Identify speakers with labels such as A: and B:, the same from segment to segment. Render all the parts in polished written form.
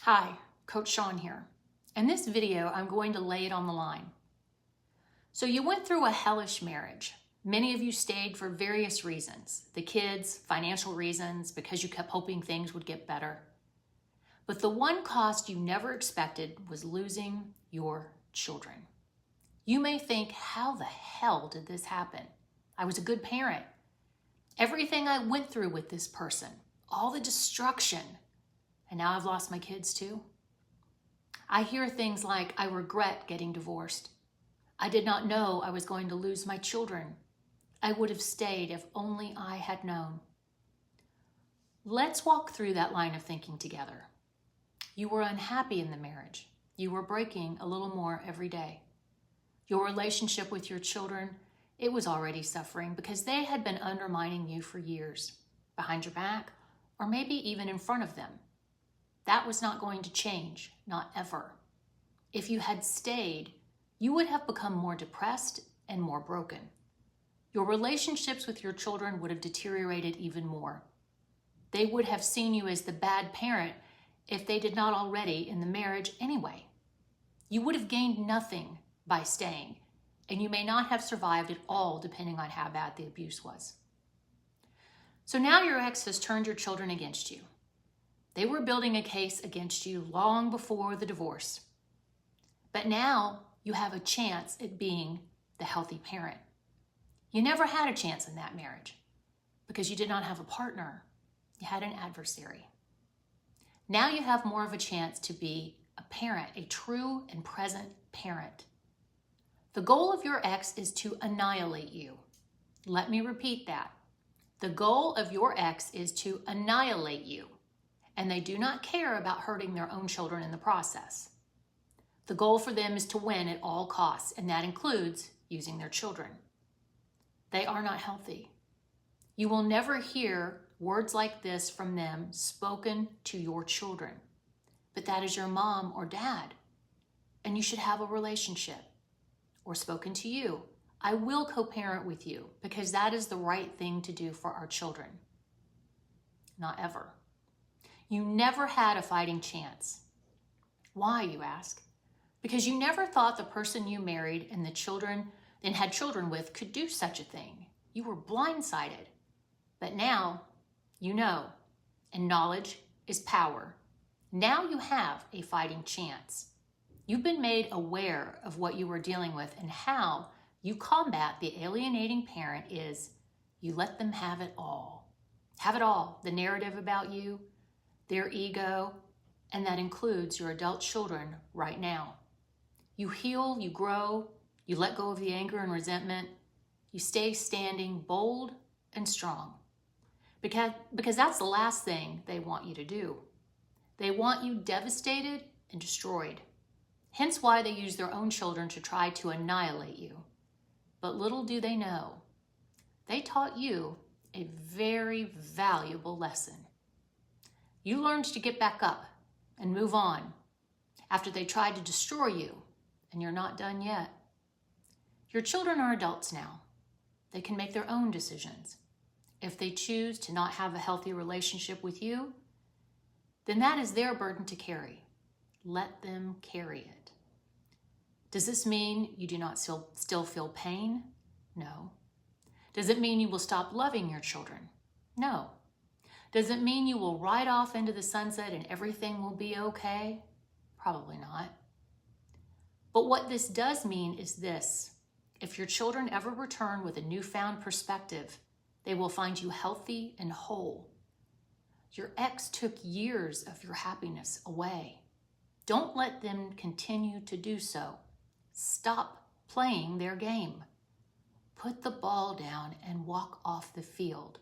A: Hi, Coach Shawn here. In this video, I'm going to lay it on the line. So you went through a hellish marriage. Many of you stayed for various reasons. The kids, financial reasons, because you kept hoping things would get better. But the one cost you never expected was losing your children. You may think, how the hell did this happen? I was a good parent. Everything I went through with this person, all the destruction, and now I've lost my kids too. I hear things like, I regret getting divorced. I did not know I was going to lose my children. I would have stayed if only I had known. Let's walk through that line of thinking together. You were unhappy in the marriage. You were breaking a little more every day. Your relationship with your children, it was already suffering because they had been undermining you for years, behind your back, or maybe even in front of them. That was not going to change, not ever. If you had stayed, you would have become more depressed and more broken. Your relationships with your children would have deteriorated even more. They would have seen you as the bad parent if they did not already in the marriage anyway. You would have gained nothing by staying, and you may not have survived at all depending on how bad the abuse was. So now your ex has turned your children against you. They were building a case against you long before the divorce. But now you have a chance at being the healthy parent. You never had a chance in that marriage because you did not have a partner. You had an adversary. Now you have more of a chance to be a parent, a true and present parent. The goal of your ex is to annihilate you. Let me repeat that. The goal of your ex is to annihilate you. And they do not care about hurting their own children in the process. The goal for them is to win at all costs, and that includes using their children. They are not healthy. You will never hear words like this from them spoken to your children, but that is your mom or dad, and you should have a relationship, or spoken to you. I will co-parent with you because that is the right thing to do for our children. Not ever. You never had a fighting chance. Why, you ask? Because you never thought the person you married and the children and had children with could do such a thing. You were blindsided. But now you know, and knowledge is power. Now you have a fighting chance. You've been made aware of what you were dealing with, and how you combat the alienating parent is you let them have it all. Have it all. The narrative about you, their ego, and that includes your adult children right now. You heal, you grow, you let go of the anger and resentment. You stay standing bold and strong because that's the last thing they want you to do. They want you devastated and destroyed. Hence why they use their own children to try to annihilate you. But little do they know, they taught you a very valuable lesson. You learned to get back up and move on after they tried to destroy you, and you're not done yet. Your children are adults now. They can make their own decisions. If they choose to not have a healthy relationship with you, then that is their burden to carry. Let them carry it. Does this mean you do not still feel pain? No. Does it mean you will stop loving your children? No. Does it mean you will ride off into the sunset and everything will be okay? Probably not. But what this does mean is this: if your children ever return with a newfound perspective, they will find you healthy and whole. Your ex took years of your happiness away. Don't let them continue to do so. Stop playing their game. Put the ball down and walk off the field.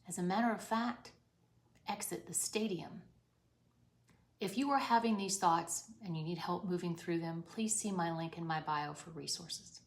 A: As a matter of fact, exit the stadium. If you are having these thoughts and you need help moving through them, please see my link in my bio for resources.